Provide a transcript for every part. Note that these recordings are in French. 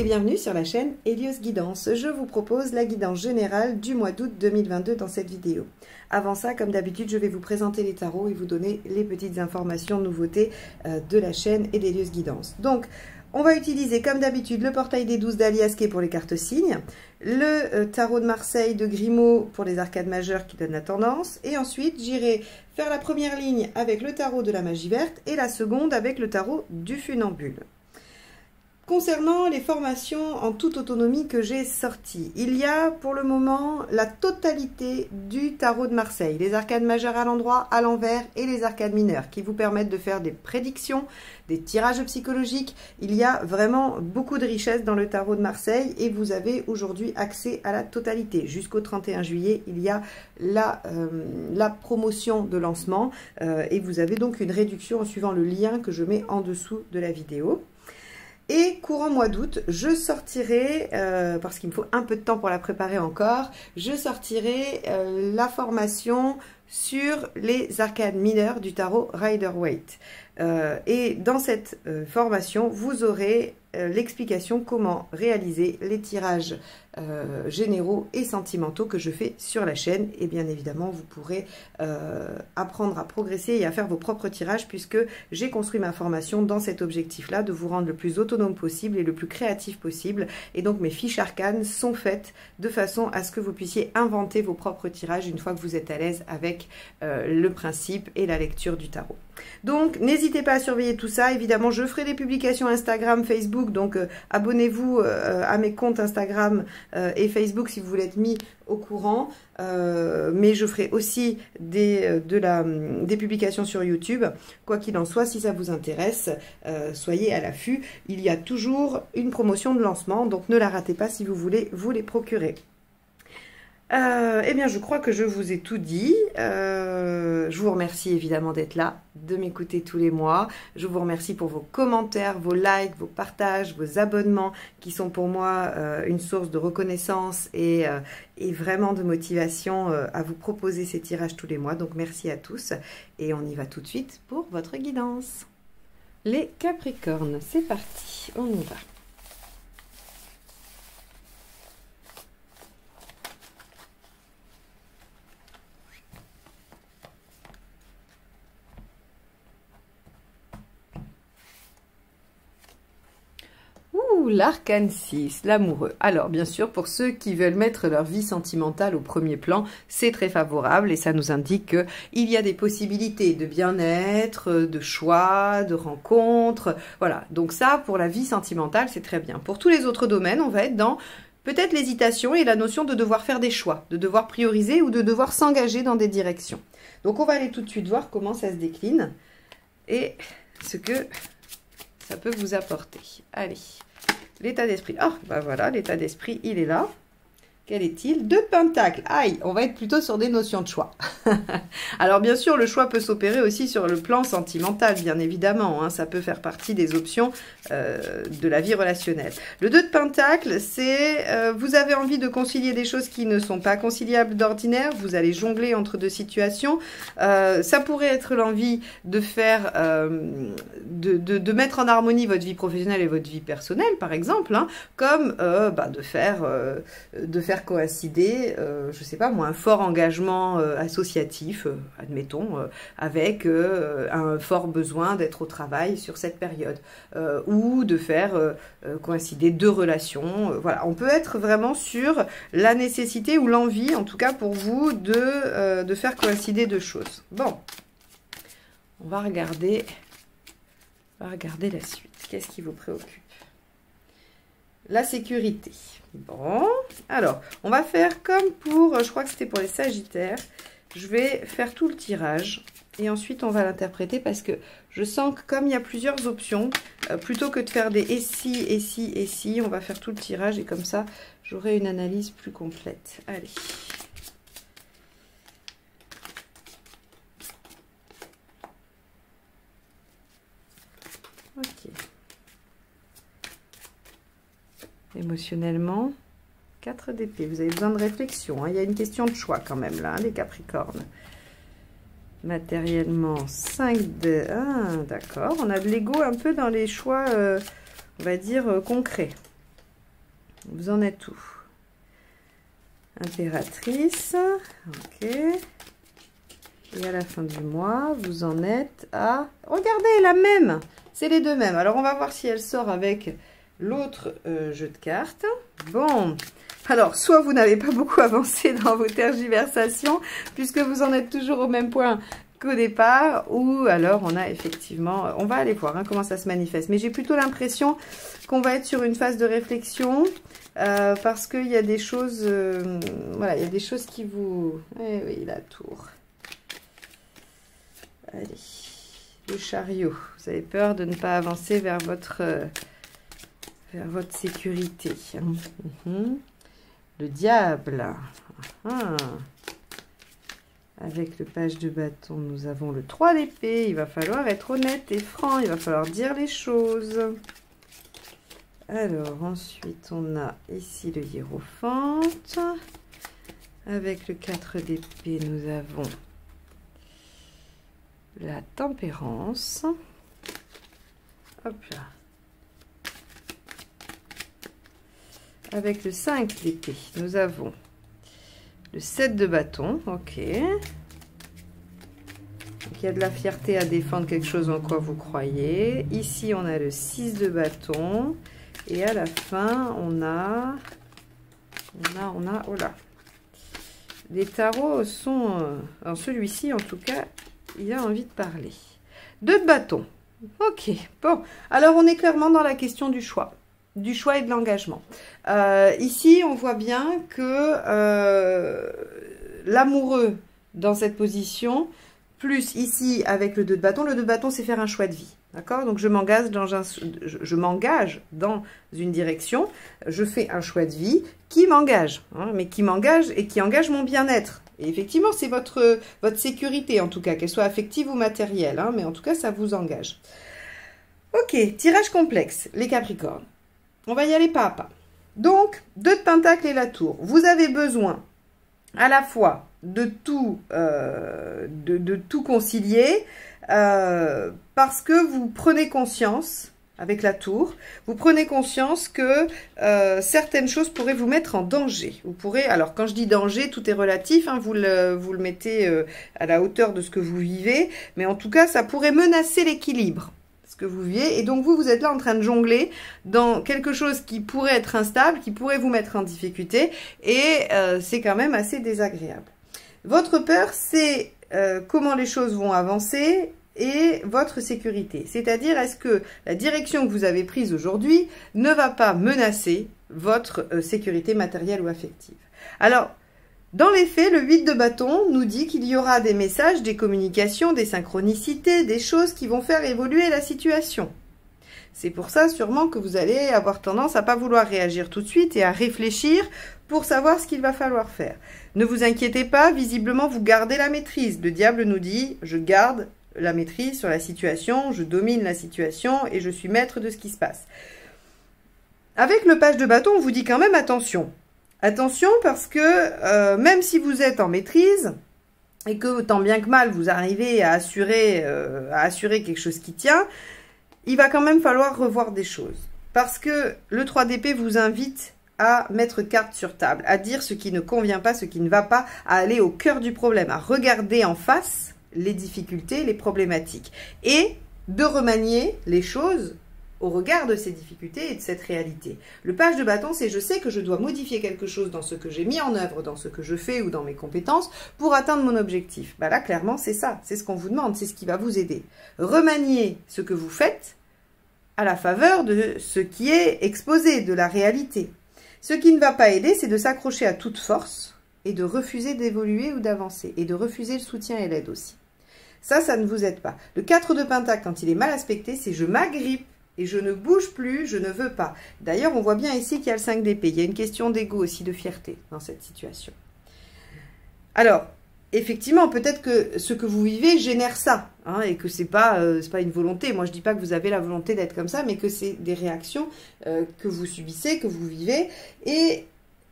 bienvenue sur la chaîne Hélios Guidance. Je vous propose la guidance générale du mois d'août 2022 dans cette vidéo. Avant ça, comme d'habitude, je vais vous présenter les tarots et vous donner les petites informations, nouveautés de la chaîne et d'Hélios Guidance. Donc, on va utiliser comme d'habitude le portail des 12 d'Aliasqué pour les cartes signes, le tarot de Marseille de Grimaud pour les arcades majeures qui donnent la tendance, et ensuite j'irai faire la première ligne avec le tarot de la magie verte et la seconde avec le tarot du funambule. Concernant les formations en toute autonomie que j'ai sorties, il y a pour le moment la totalité du tarot de Marseille, les arcades majeures à l'endroit, à l'envers et les arcades mineures qui vous permettent de faire des prédictions, des tirages psychologiques. Il y a vraiment beaucoup de richesse dans le tarot de Marseille et vous avez aujourd'hui accès à la totalité. Jusqu'au 31 juillet, il y a la promotion de lancement et vous avez donc une réduction en suivant le lien que je mets en dessous de la vidéo. Et courant mois d'août, je sortirai, parce qu'il me faut un peu de temps pour la préparer encore, je sortirai la formation sur les arcades mineures du tarot Rider-Waite. Et dans cette formation, vous aurez l'explication comment réaliser les tirages généraux et sentimentaux que je fais sur la chaîne. Et bien évidemment, vous pourrez apprendre à progresser et à faire vos propres tirages puisque j'ai construit ma formation dans cet objectif-là, de vous rendre le plus autonome possible et le plus créatif possible. Et donc, mes fiches arcanes sont faites de façon à ce que vous puissiez inventer vos propres tirages une fois que vous êtes à l'aise avec le principe et la lecture du tarot. Donc, n'hésitez pas à surveiller tout ça. Évidemment, je ferai des publications Instagram, Facebook. Donc, abonnez-vous à mes comptes Instagram et Facebook si vous voulez être mis au courant. Mais je ferai aussi des publications sur YouTube. Quoi qu'il en soit, si ça vous intéresse, soyez à l'affût. Il y a toujours une promotion de lancement. Donc, ne la ratez pas si vous voulez vous les procurer. Eh bien, je crois que je vous ai tout dit. Je vous remercie évidemment d'être là, de m'écouter tous les mois. Je vous remercie pour vos commentaires, vos likes, vos partages, vos abonnements qui sont pour moi une source de reconnaissance et vraiment de motivation à vous proposer ces tirages tous les mois. Donc, merci à tous et on y va tout de suite pour votre guidance. Les Capricornes, c'est parti, on y va. L'arcane 6, l'amoureux. Alors, bien sûr, pour ceux qui veulent mettre leur vie sentimentale au premier plan, c'est très favorable et ça nous indique qu'il y a des possibilités de bien-être, de choix, de rencontres. Voilà, donc ça, pour la vie sentimentale, c'est très bien. Pour tous les autres domaines, on va être dans peut-être l'hésitation et la notion de devoir faire des choix, de devoir prioriser ou de devoir s'engager dans des directions. Donc, on va aller tout de suite voir comment ça se décline et ce que ça peut vous apporter. Allez. L'état d'esprit. Oh, bah voilà, l'état d'esprit, il est là. Quel est-il? 2 pentacles. Aïe, on va être plutôt sur des notions de choix. Alors, bien sûr, le choix peut s'opérer aussi sur le plan sentimental, bien évidemment. Hein, ça peut faire partie des options de la vie relationnelle. Le 2 de pentacles, c'est vous avez envie de concilier des choses qui ne sont pas conciliables d'ordinaire. Vous allez jongler entre 2 situations. Ça pourrait être l'envie de faire, de mettre en harmonie votre vie professionnelle et votre vie personnelle, par exemple. Hein, comme de faire coïncider, je sais pas moi, un fort engagement associatif, admettons, avec un fort besoin d'être au travail sur cette période, ou de faire coïncider 2 relations. Voilà, on peut être vraiment sur la nécessité ou l'envie, en tout cas pour vous, de faire coïncider 2 choses. Bon, on va regarder la suite. Qu'est-ce qui vous préoccupe? La sécurité. Bon, alors, on va faire comme pour, je crois que c'était pour les Sagittaires. Je vais faire tout le tirage et ensuite on va l'interpréter parce que je sens que comme il y a plusieurs options, plutôt que de faire des et si, et si, et si, on va faire tout le tirage et comme ça, j'aurai une analyse plus complète. Allez. Ok. Émotionnellement, 4 d'épée. Vous avez besoin de réflexion. Hein. Il y a une question de choix quand même là, hein, les Capricornes. Matériellement, 5 de... Ah, d'accord. On a de l'ego un peu dans les choix, on va dire, concrets. Vous en êtes où? Impératrice, ok. Et à la fin du mois, vous en êtes à... Regardez, la même. C'est les deux mêmes. Alors, on va voir si elle sort avec l'autre jeu de cartes. Bon. Alors, soit vous n'avez pas beaucoup avancé dans vos tergiversations, puisque vous en êtes toujours au même point qu'au départ, ou alors on a effectivement... On va aller voir comment ça se manifeste. Mais j'ai plutôt l'impression qu'on va être sur une phase de réflexion, parce qu'il y a des choses... voilà, il y a des choses qui vous... Eh oui, la tour. Allez, le chariot. Vous avez peur de ne pas avancer vers votre sécurité. Le diable. Avec le page de bâton, nous avons le 3 d'épée. Il va falloir être honnête et franc. Il va falloir dire les choses. Alors, ensuite, on a ici le hiérophante. Avec le 4 d'épée, nous avons... la tempérance. Hop là. Avec le 5 d'épée, nous avons le 7 de bâton. Ok. Donc, il y a de la fierté à défendre quelque chose en quoi vous croyez. Ici, on a le 6 de bâton. Et à la fin, on a... Oh là. Les tarots sont... alors, celui-ci, en tout cas... il a envie de parler. 2 de bâton. Ok. Bon. Alors, on est clairement dans la question du choix. Du choix et de l'engagement. Ici, on voit bien que l'amoureux dans cette position, plus ici avec le 2 de bâton, le 2 de bâton, c'est faire un choix de vie. D'accord? Donc, je m'engage dans une direction. Je fais un choix de vie qui m'engage. Hein, mais qui m'engage et qui engage mon bien-être. Et effectivement, c'est votre sécurité, en tout cas, qu'elle soit affective ou matérielle. Hein, mais en tout cas, ça vous engage. Ok, tirage complexe, les Capricornes. On va y aller pas à pas. Donc, 2 de Pentacle et la tour. Vous avez besoin à la fois de tout concilier parce que vous prenez conscience... avec la tour, vous prenez conscience que certaines choses pourraient vous mettre en danger. Vous pourrez, alors quand je dis danger, tout est relatif, hein, vous le mettez à la hauteur de ce que vous vivez, mais en tout cas, ça pourrait menacer l'équilibre, ce que vous vivez, et donc vous êtes là en train de jongler dans quelque chose qui pourrait être instable, qui pourrait vous mettre en difficulté, et c'est quand même assez désagréable. Votre peur, c'est comment les choses vont avancer, et votre sécurité. C'est-à-dire, est-ce que la direction que vous avez prise aujourd'hui ne va pas menacer votre sécurité matérielle ou affective? Alors, dans les faits, le 8 de bâton nous dit qu'il y aura des messages, des communications, des synchronicités, des choses qui vont faire évoluer la situation. C'est pour ça sûrement que vous allez avoir tendance à ne pas vouloir réagir tout de suite et à réfléchir pour savoir ce qu'il va falloir faire. Ne vous inquiétez pas, visiblement vous gardez la maîtrise. Le diable nous dit, je garde la maîtrise sur la situation, je domine la situation et je suis maître de ce qui se passe. Avec le page de bâton, on vous dit quand même attention. Attention parce que même si vous êtes en maîtrise et que tant bien que mal vous arrivez à assurer quelque chose qui tient, il va quand même falloir revoir des choses. Parce que le 3 d'épée vous invite à mettre carte sur table, à dire ce qui ne convient pas, ce qui ne va pas, à aller au cœur du problème, à regarder en face les difficultés, les problématiques, et de remanier les choses au regard de ces difficultés et de cette réalité. Le page de bâton, c'est je sais que je dois modifier quelque chose dans ce que j'ai mis en œuvre, dans ce que je fais ou dans mes compétences pour atteindre mon objectif. Ben là, clairement, c'est ça, c'est ce qu'on vous demande, c'est ce qui va vous aider. Remanier ce que vous faites à la faveur de ce qui est exposé, de la réalité. Ce qui ne va pas aider, c'est de s'accrocher à toute force et de refuser d'évoluer ou d'avancer, et de refuser le soutien et l'aide aussi. Ça ne vous aide pas. Le 4 de Pentacle, quand il est mal aspecté, c'est je m'agrippe et je ne bouge plus, je ne veux pas. D'ailleurs, on voit bien ici qu'il y a le 5 d'épée. Il y a une question d'ego aussi, de fierté dans cette situation. Alors, effectivement, peut-être que ce que vous vivez génère ça, hein, et que c'est pas une volonté. Moi, je dis pas que vous avez la volonté d'être comme ça, mais que c'est des réactions que vous subissez, que vous vivez. Et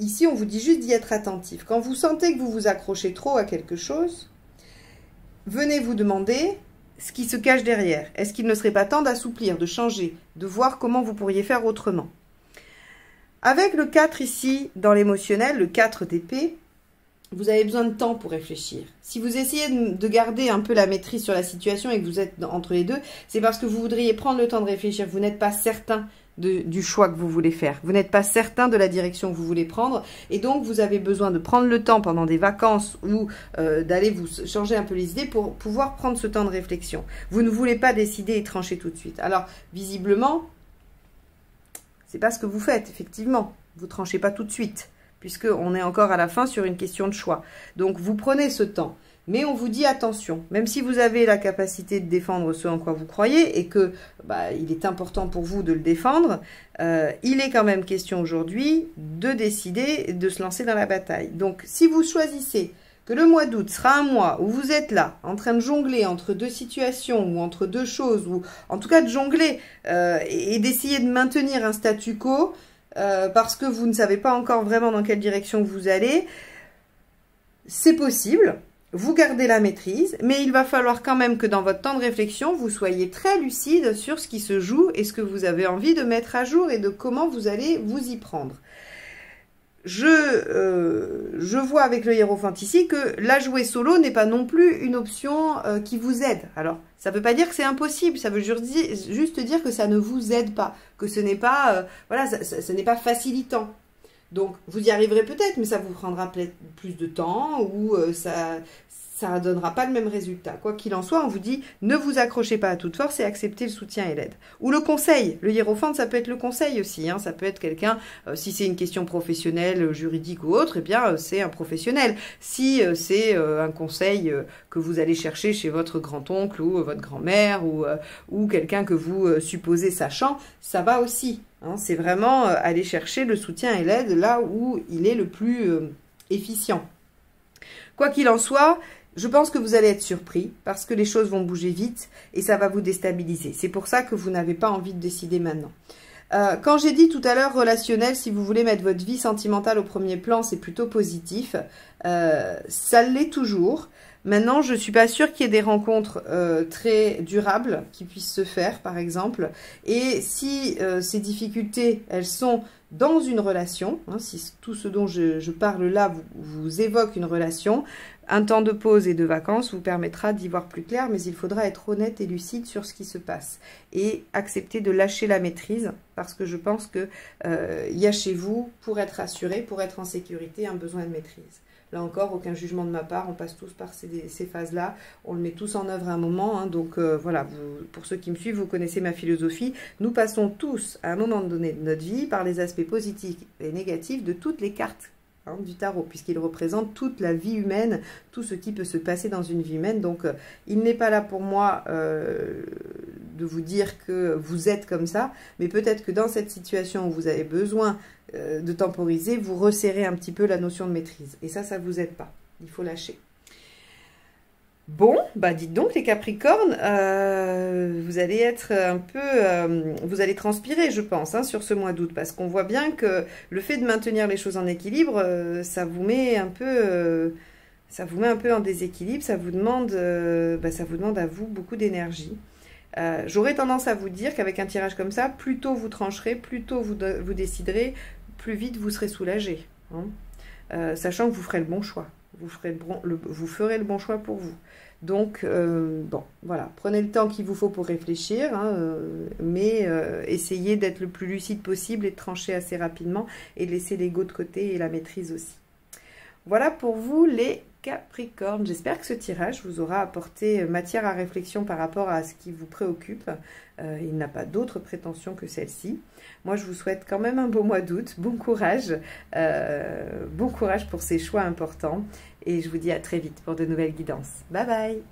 ici, on vous dit juste d'y être attentif. Quand vous sentez que vous vous accrochez trop à quelque chose, venez vous demander ce qui se cache derrière. Est-ce qu'il ne serait pas temps d'assouplir, de changer, de voir comment vous pourriez faire autrement? Avec le 4 ici, dans l'émotionnel, le 4 d'épée, vous avez besoin de temps pour réfléchir. Si vous essayez de garder un peu la maîtrise sur la situation et que vous êtes entre les deux, c'est parce que vous voudriez prendre le temps de réfléchir. Vous n'êtes pas certain du choix que vous voulez faire. Vous n'êtes pas certain de la direction que vous voulez prendre. Et donc, vous avez besoin de prendre le temps pendant des vacances ou d'aller vous changer un peu les idées pour pouvoir prendre ce temps de réflexion. Vous ne voulez pas décider et trancher tout de suite. Alors, visiblement, c'est pas ce que vous faites, effectivement. Vous tranchez pas tout de suite, puisqu'on est encore à la fin sur une question de choix. Donc, vous prenez ce temps. Mais on vous dit attention, même si vous avez la capacité de défendre ce en quoi vous croyez et que il est important pour vous de le défendre, il est quand même question aujourd'hui de décider de se lancer dans la bataille. Donc, si vous choisissez que le mois d'août sera un mois où vous êtes là, en train de jongler entre deux situations ou entre deux choses, ou en tout cas de jongler et d'essayer de maintenir un statu quo, parce que vous ne savez pas encore vraiment dans quelle direction vous allez, c'est possible. Vous gardez la maîtrise, mais il va falloir quand même que dans votre temps de réflexion, vous soyez très lucide sur ce qui se joue et ce que vous avez envie de mettre à jour et de comment vous allez vous y prendre. Je vois avec le Hiérophante ici que la jouer solo n'est pas non plus une option qui vous aide. Alors, ça ne veut pas dire que c'est impossible, ça veut juste dire que ça ne vous aide pas, que ce n'est pas, voilà, ce n'est pas facilitant. Donc, vous y arriverez peut-être, mais ça vous prendra peut-être plus de temps ou ça ne donnera pas le même résultat. Quoi qu'il en soit, on vous dit, ne vous accrochez pas à toute force et acceptez le soutien et l'aide. Ou le conseil. Le hiérophante, ça peut être le conseil aussi. Hein. Ça peut être quelqu'un, si c'est une question professionnelle, juridique ou autre, eh bien, c'est un professionnel. Si c'est un conseil que vous allez chercher chez votre grand-oncle ou votre grand-mère ou quelqu'un que vous supposez sachant, ça va aussi. Hein. C'est vraiment aller chercher le soutien et l'aide là où il est le plus efficient. Quoi qu'il en soit, je pense que vous allez être surpris parce que les choses vont bouger vite et ça va vous déstabiliser. C'est pour ça que vous n'avez pas envie de décider maintenant. Quand j'ai dit tout à l'heure relationnel, si vous voulez mettre votre vie sentimentale au premier plan, c'est plutôt positif. Ça l'est toujours. Maintenant, je ne suis pas sûre qu'il y ait des rencontres très durables qui puissent se faire, par exemple. Et si ces difficultés, elles sont dans une relation, hein, si tout ce dont je parle là vous évoque une relation, un temps de pause et de vacances vous permettra d'y voir plus clair, mais il faudra être honnête et lucide sur ce qui se passe et accepter de lâcher la maîtrise parce que je pense que y a chez vous, pour être assuré, pour être en sécurité, un besoin de maîtrise. Là encore, aucun jugement de ma part, on passe tous par ces phases-là, on le met tous en œuvre à un moment, hein, donc voilà, pour ceux qui me suivent, vous connaissez ma philosophie, nous passons tous à un moment donné de notre vie par les aspects positifs et négatifs de toutes les cartes du tarot, puisqu'il représente toute la vie humaine, tout ce qui peut se passer dans une vie humaine, donc il n'est pas là pour moi de vous dire que vous êtes comme ça, mais peut-être que dans cette situation où vous avez besoin de temporiser, vous resserrez un petit peu la notion de maîtrise. Et ça vous aide pas. Il faut lâcher. Bon, bah dites donc les Capricornes, vous allez être un peu, vous allez transpirer, je pense, hein, sur ce mois d'août, parce qu'on voit bien que le fait de maintenir les choses en équilibre, ça vous met un peu en déséquilibre, ça vous demande à vous beaucoup d'énergie. J'aurais tendance à vous dire qu'avec un tirage comme ça, plus tôt vous trancherez, plus tôt vous déciderez, plus vite vous serez soulagé, hein, sachant que vous ferez le bon choix. Vous ferez le bon choix pour vous. Donc, bon, voilà, prenez le temps qu'il vous faut pour réfléchir, hein, mais essayez d'être le plus lucide possible et de trancher assez rapidement et de laisser l'ego de côté et la maîtrise aussi. Voilà pour vous les Capricornes. J'espère que ce tirage vous aura apporté matière à réflexion par rapport à ce qui vous préoccupe. Il n'a pas d'autre prétention que celle-ci. Moi, je vous souhaite quand même un beau mois d'août. Bon courage pour ces choix importants. Et je vous dis à très vite pour de nouvelles guidances. Bye bye!